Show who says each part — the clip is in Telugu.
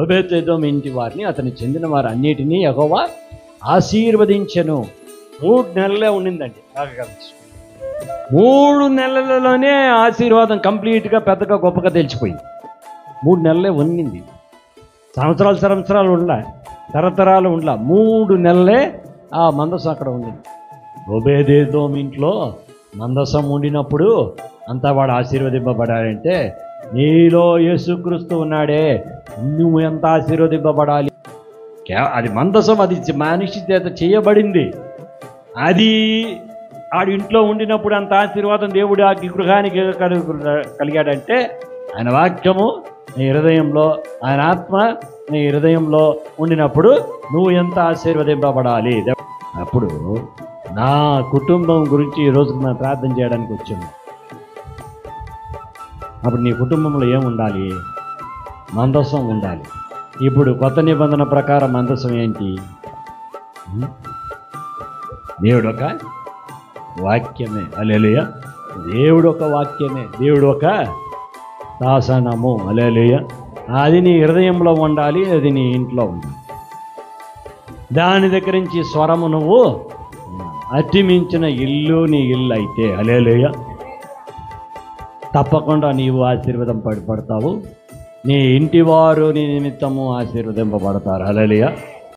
Speaker 1: ఓబేదెదోము ఇంటి వారిని అతని చెందిన వారు అన్నిటినీ యెహోవా ఆశీర్వదించెను. 3 నెలలే ఉండిందండి. బాగా 3 నెలలలోనే ఆశీర్వాదం కంప్లీట్గా పెద్దగా గొప్పగా తెలిసిపోయింది. 3 నెలలే ఉన్నింది. సంవత్సరాలు ఉండలా, తరతరాలు ఉండలా, 3 నెలలే ఆ మందసం అక్కడ ఉండింది. ఓబేదెదోము ఇంట్లో మందసం ఉండినప్పుడు అంతా వాడు ఆశీర్వదింపబడాలంటే నీలో యేసుక్రీస్తు ఉన్నాడే, నువ్వు ఎంత ఆశీర్వదింపబడాలి. అది మందసం, అది మనిషి చేత చేయబడింది. అది ఆడి ఇంట్లో ఉండినప్పుడు అంత ఆశీర్వాదం దేవుడు ఆ గృహానికి కలిగాడంటే ఆయన వాక్యము నీ హృదయంలో, ఆయన ఆత్మ నీ హృదయంలో ఉండినప్పుడు నువ్వు ఎంత ఆశీర్వదింపబడాలి. అప్పుడు నా కుటుంబం గురించి ఈరోజు నేను ప్రార్థన చేయడానికి వచ్చాను. అప్పుడు నీ కుటుంబంలో ఏముండాలి? మందసం ఉండాలి. ఇప్పుడు కొత్త నిబంధన ప్రకారం మందసం ఏంటి? దేవుడు ఒక వాక్యమే. హల్లెలూయా. దేవుడు ఒక వాక్యమే, దేవుడు ఒక శాసనము. హల్లెలూయా. అది నీ హృదయంలో ఉండాలి, అది నీ ఇంట్లో ఉండాలి. దాని దగ్గర నుంచి స్వరము నువ్వు అతిమించిన ఇల్లు నీ ఇల్లు అయితే, హల్లెలూయా, తప్పకుండా నీవు ఆశీర్వాదం పడతావు. నీ ఇంటి వారు నీ నిమిత్తము ఆశీర్వదింపబడతారు. హల్లెలూయా.